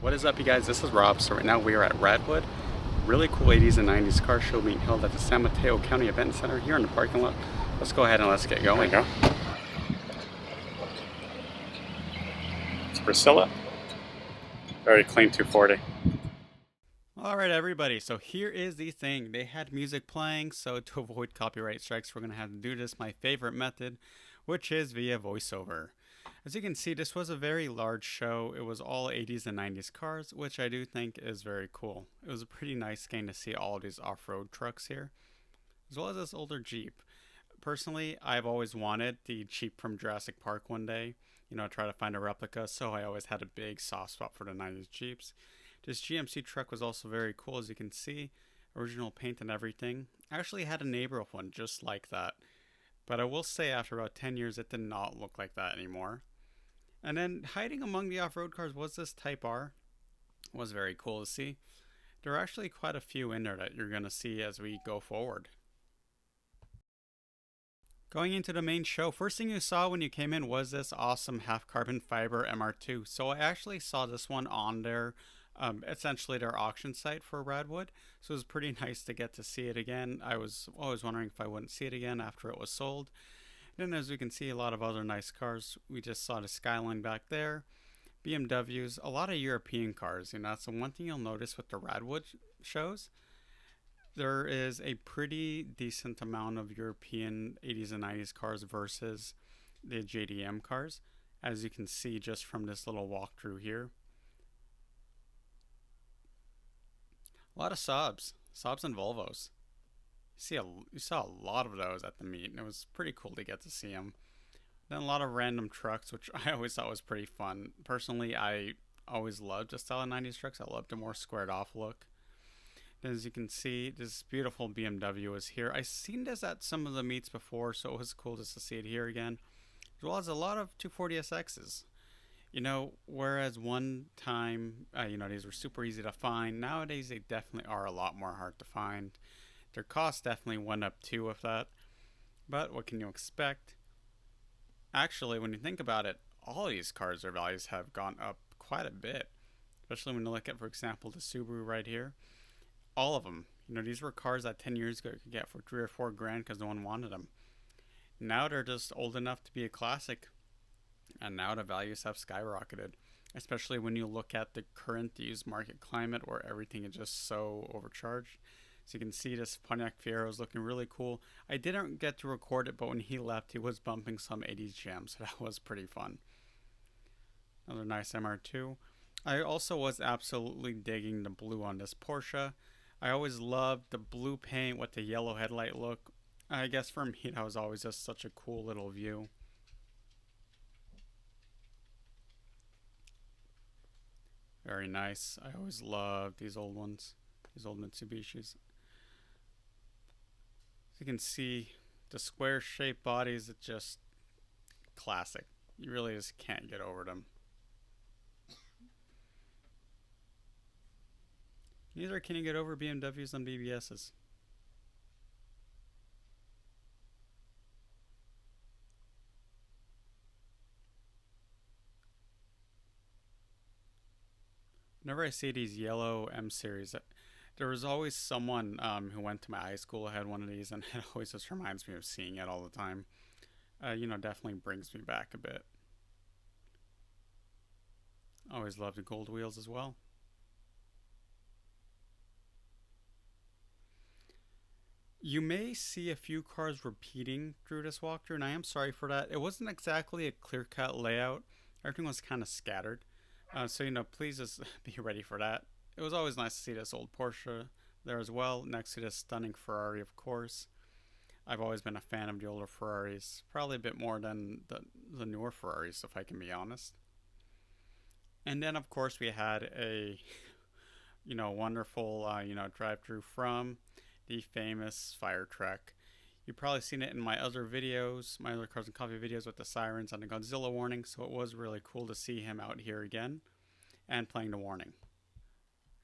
What is up, you guys? This is Rob. So right now we are at Radwood. Really cool 80s and 90s car show being held at the San Mateo County Event Center here in the parking lot. Let's go ahead and let's get going. There we go. It's Priscilla. Very clean 240. Alright everybody, so here is the thing. They had music playing, so to avoid copyright strikes we're going to have to do this my favorite method, which is via voiceover. As you can see, this was a very large show. It was all 80s and 90s cars, which I do think is very cool. It was a pretty nice game to see all of these off-road trucks here, as well as this older Jeep. Personally, I've always wanted the Jeep from Jurassic Park one day, try to find a replica, so I always had a big soft spot for the 90s Jeeps. This GMC truck was also very cool, as you can see. Original paint and everything. I actually had a neighbor with one just like that. But I will say after about 10 years, it did not look like that anymore. And then hiding among the off-road cars was this Type R. It was very cool to see. There are actually quite a few in there that you're going to see as we go forward. Going into the main show, first thing you saw when you came in was this awesome half carbon fiber MR2. So I actually saw this one on their essentially their auction site for Radwood, so it was pretty nice to get to see it again. I was always wondering if I wouldn't see it again after it was sold. Then as we can see, a lot of other nice cars. We just saw the Skyline back there, BMWs, a lot of European cars. That's the one thing you'll notice with the Radwood shows. There is a pretty decent amount of European 80s and 90s cars versus the JDM cars, as you can see just from this little walkthrough here. A lot of Saabs and Volvos. You saw a lot of those at the meet, and it was pretty cool to get to see them. Then a lot of random trucks, which I always thought was pretty fun. Personally, I always loved the style of 90s trucks. I loved the more squared off look. Then as you can see, this beautiful BMW is here. I've seen this at some of the meets before, so it was cool just to see it here again. As well as a lot of 240SXs. Whereas one time, these were super easy to find. Nowadays, they definitely are a lot more hard to find. Their cost definitely went up too with that. But what can you expect? Actually, when you think about it, all these cars, their values have gone up quite a bit. Especially when you look at, for example, the Subaru right here. All of them. These were cars that 10 years ago you could get for $3 or $4 grand because no one wanted them. Now they're just old enough to be a classic. And now the values have skyrocketed, especially when you look at the current used market climate where everything is just so overcharged. So you can see this Pontiac Fiero is looking really cool. I didn't get to record it, but when he left, he was bumping some 80s jams, so that was pretty fun. Another nice MR2. I also was absolutely digging the blue on this Porsche. I always loved the blue paint with the yellow headlight look. I guess for me, that was always just such a cool little view. Very nice. I always loved these old ones, these old Mitsubishis. As you can see, the square shaped bodies are just classic. You really just can't get over them. Neither can you get over BMWs and BBSs. Whenever I see these yellow M series, there was always someone who went to my high school who had one of these, and it always just reminds me of seeing it all the time. Definitely brings me back a bit. Always loved the gold wheels as well. You may see a few cars repeating through this walkthrough, and I am sorry for that. It wasn't exactly a clear-cut layout. Everything was kind of scattered. So please just be ready for that. It was always nice to see this old Porsche there as well, next to this stunning Ferrari, of course. I've always been a fan of the older Ferraris, probably a bit more than the newer Ferraris, if I can be honest. And then, of course, we had a, wonderful, drive-through from the famous fire truck. You've probably seen it in my other videos, my other Cars and Coffee videos with the sirens and the Godzilla warning, so it was really cool to see him out here again and playing the warning.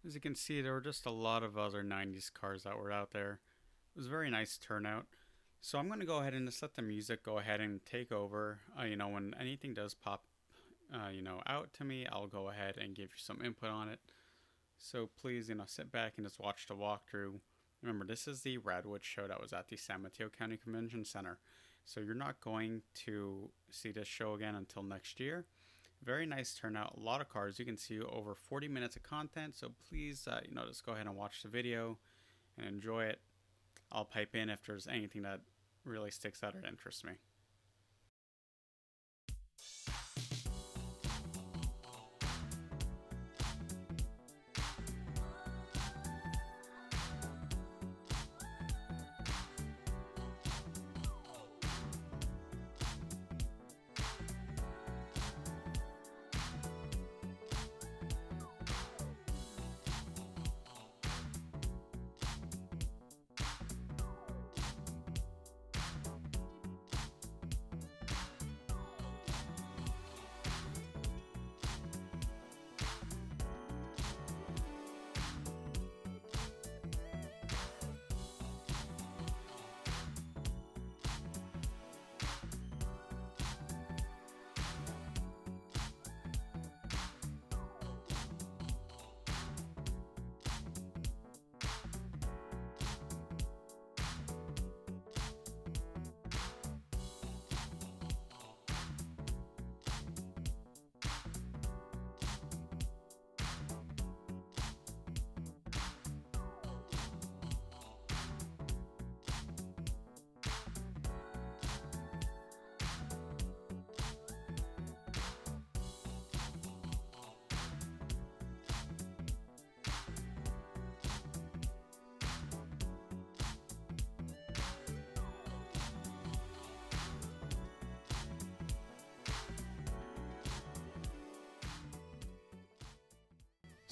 As you can see, there were just a lot of other 90s cars that were out there. It was a very nice turnout. So I'm going to go ahead and just let the music go ahead and take over. When anything does pop out to me, I'll go ahead and give you some input on it. So please, sit back and just watch the walkthrough. Remember, this is the Radwood show that was at the San Mateo County Convention Center. So you're not going to see this show again until next year. Very nice turnout, a lot of cars. You can see over 40 minutes of content. So please, just go ahead and watch the video and enjoy it. I'll pipe in if there's anything that really sticks out or interests me.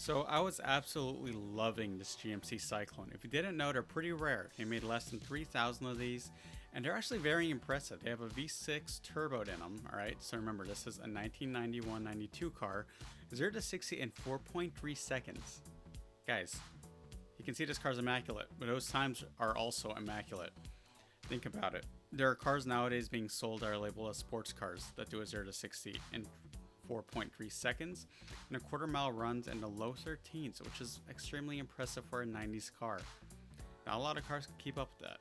So I was absolutely loving this GMC 𝗖𝗿𝗁. If you didn't know, they're pretty rare. They made less than 3,000 of these, and they're actually very impressive. They have a V6 turbo in them, alright? So remember, this is a 1991-92 car, 0 to 60 in 4.3 seconds. Guys, you can see this car's immaculate, but those times are also immaculate. Think about it. There are cars nowadays being sold that are labeled as sports cars that do a 0 to 60 in 4.3 seconds, and a quarter-mile runs in the low 13s, which is extremely impressive for a 90s car. Not a lot of cars can keep up with that.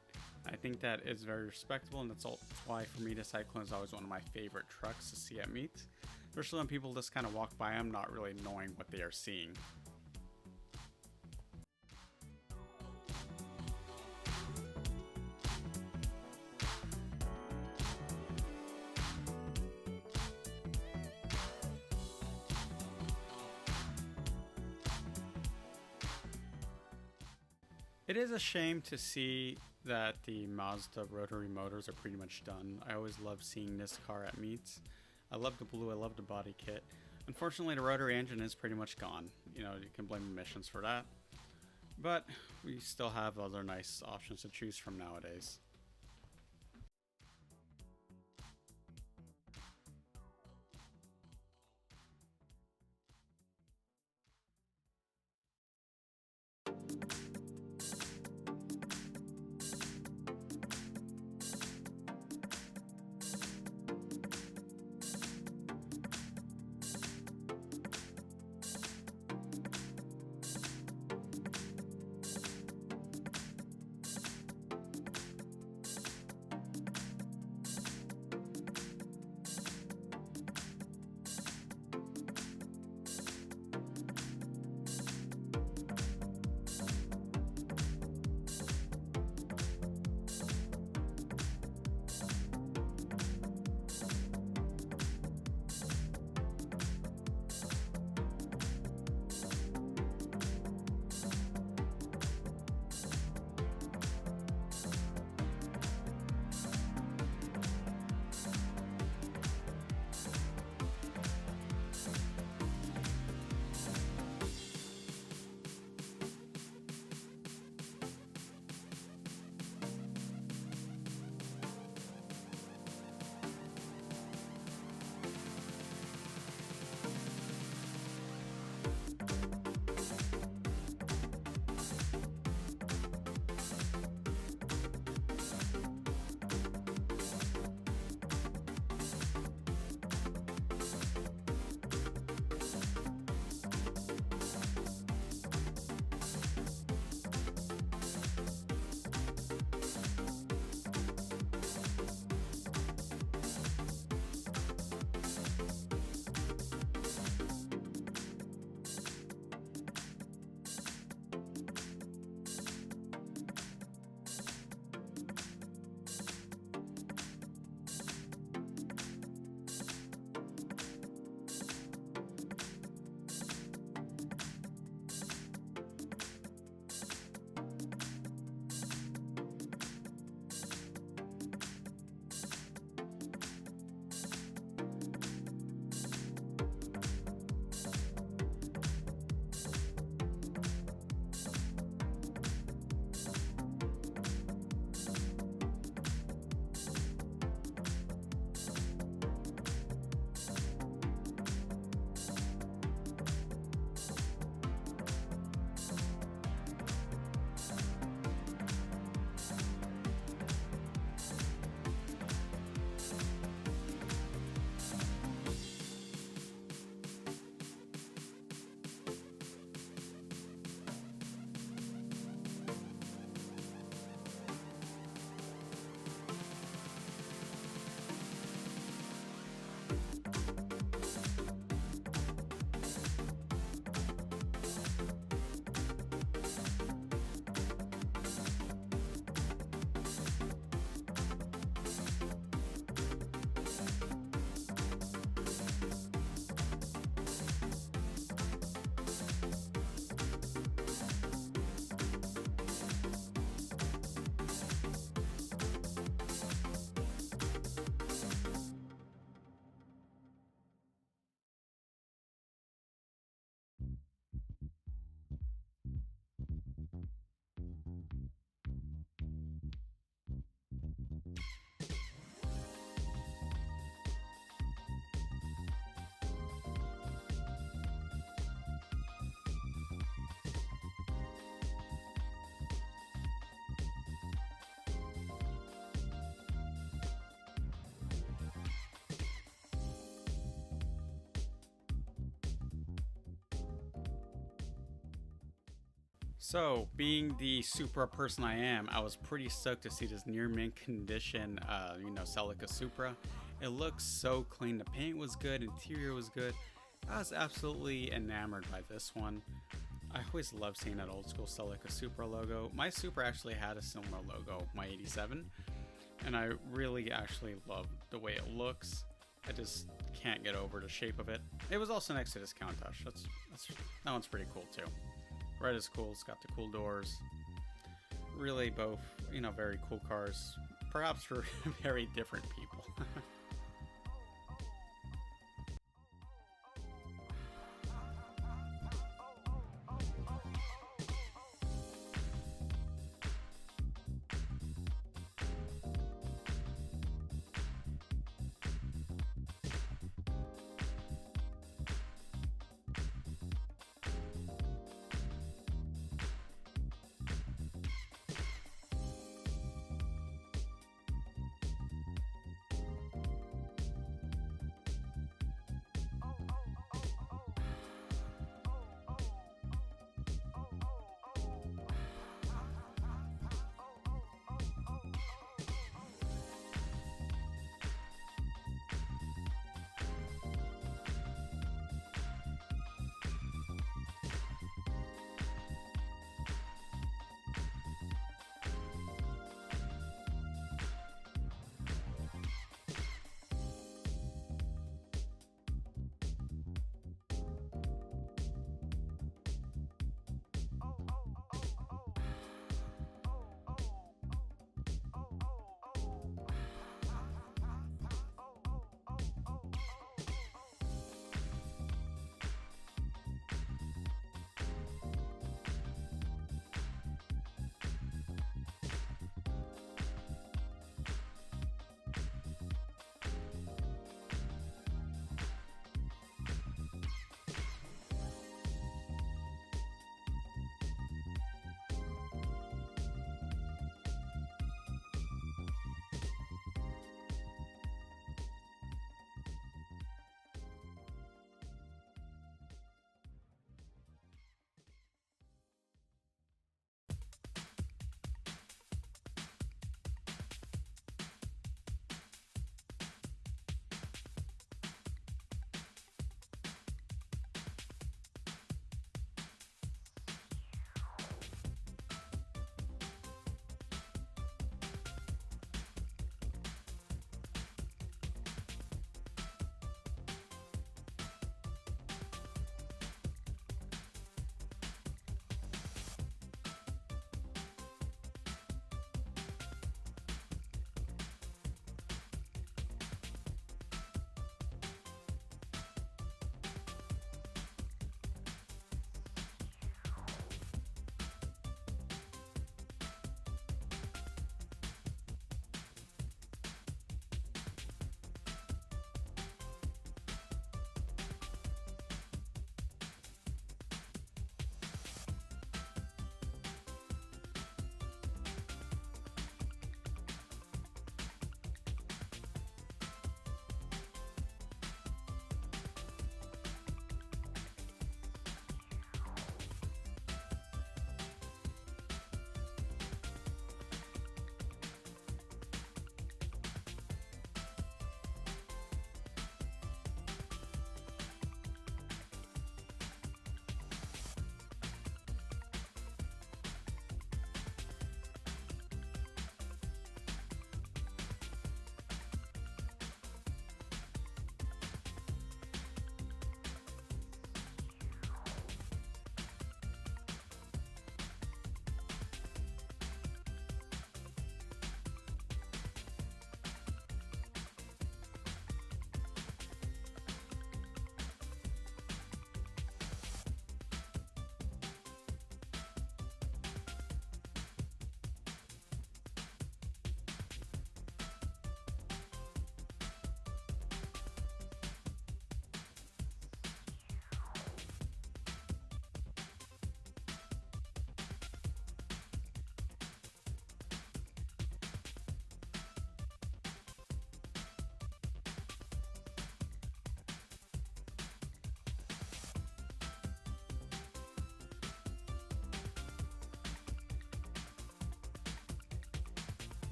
I think that is very respectable, and that's why for me the 𝗖𝗿𝗁 is always one of my favorite trucks to see at meets, especially when people just kind of walk by them not really knowing what they are seeing. It is a shame to see that the Mazda rotary motors are pretty much done. I always love seeing this car at meets. I love the blue, I love the body kit. Unfortunately, the rotary engine is pretty much gone. You can blame emissions for that. But we still have other nice options to choose from nowadays. So, being the Supra person I am, I was pretty stoked to see this near mint condition, 𝗍𝗫𝗁 Supra. It looks so clean. The paint was good, interior was good. I was absolutely enamored by this one. I always love seeing that old school 𝗍𝗁 Supra logo. My Supra actually had a similar logo, my 87, and I really actually love the way it looks. I just can't get over the shape of it. It was also next to this Countach. That one's pretty cool too. Red is cool. It's got the cool doors. Really both, very cool cars. Perhaps for very different people.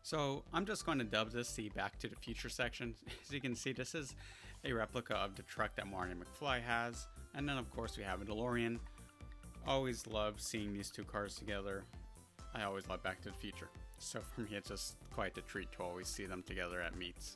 So I'm just going to dub this the Back to the Future section. As you can see, this is a replica of the truck that Marty McFly has. And then of course we have a DeLorean. Always love seeing these two cars together. I always love Back to the Future. So for me it's just quite a treat to always see them together at meets.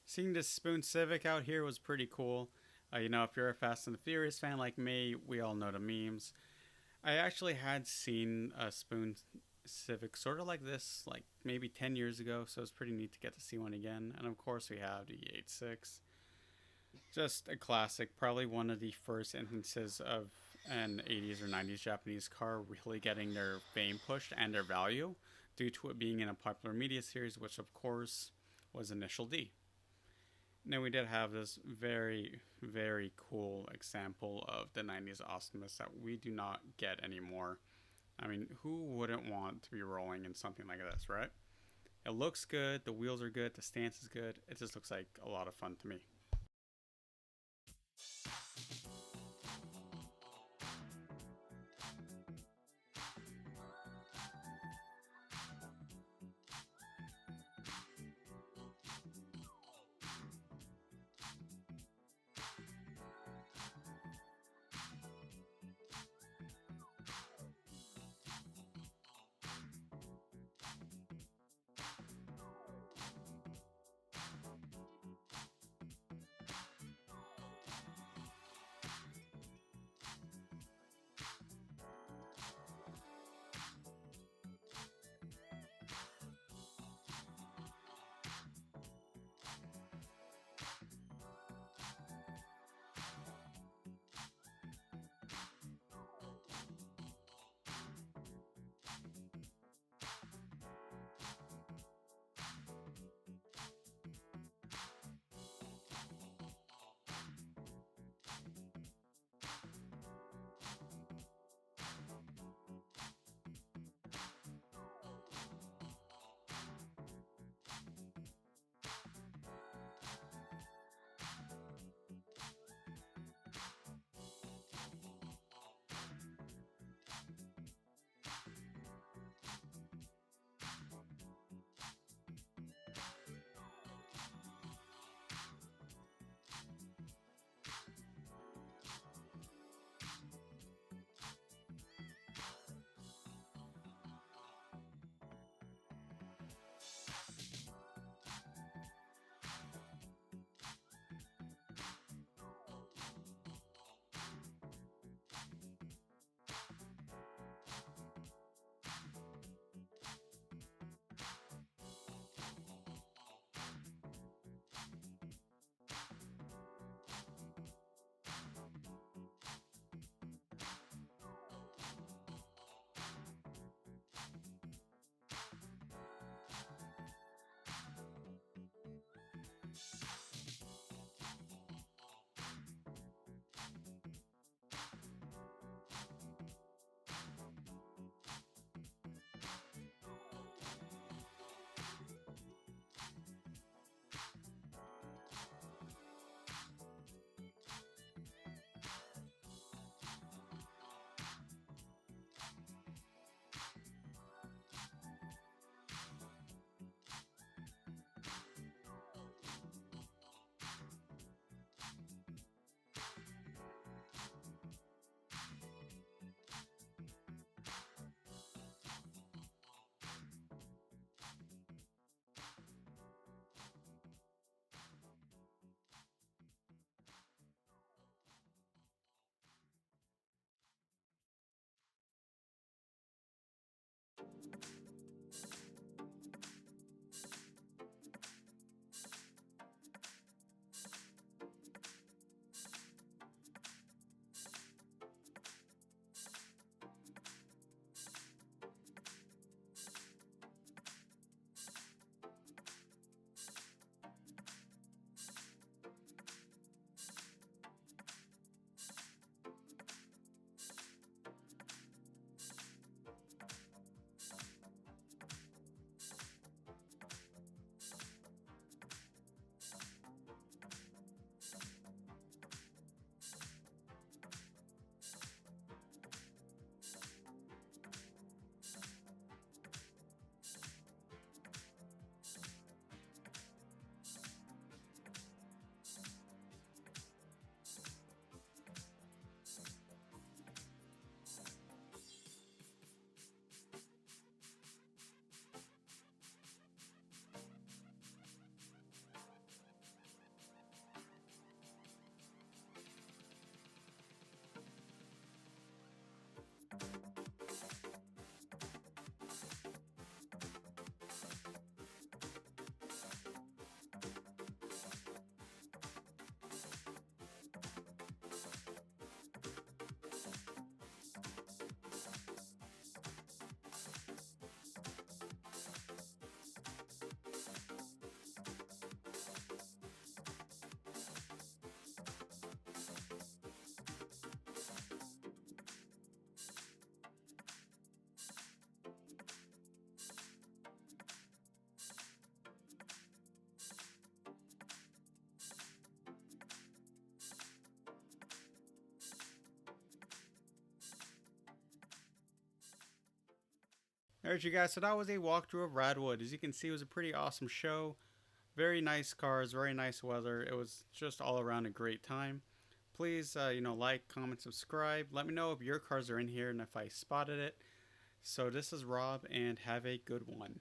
Seeing this Spoon Civic out here was pretty cool. If you're a Fast and the Furious fan like me, we all know the memes. I actually had seen a Spoon Civic sort of like this, like maybe 10 years ago, so it's pretty neat to get to see one again. And of course, we have the 86. Just a classic, probably one of the first instances of an 80s or 90s Japanese car really getting their fame pushed and their value due to it being in a popular media series, which of course was Initial D. Now, we did have this very, very cool example of the 90s awesomeness that we do not get anymore. I mean, who wouldn't want to be rolling in something like this, right? It looks good, the wheels are good, the stance is good. It just looks like a lot of fun to me. Alright, you guys, so that was a walkthrough of Radwood. As you can see, it was a pretty awesome show. Very nice cars, very nice weather. It was just all around a great time. Please, like, comment, subscribe. Let me know if your cars are in here and if I spotted it. So this is Rob, and have a good one.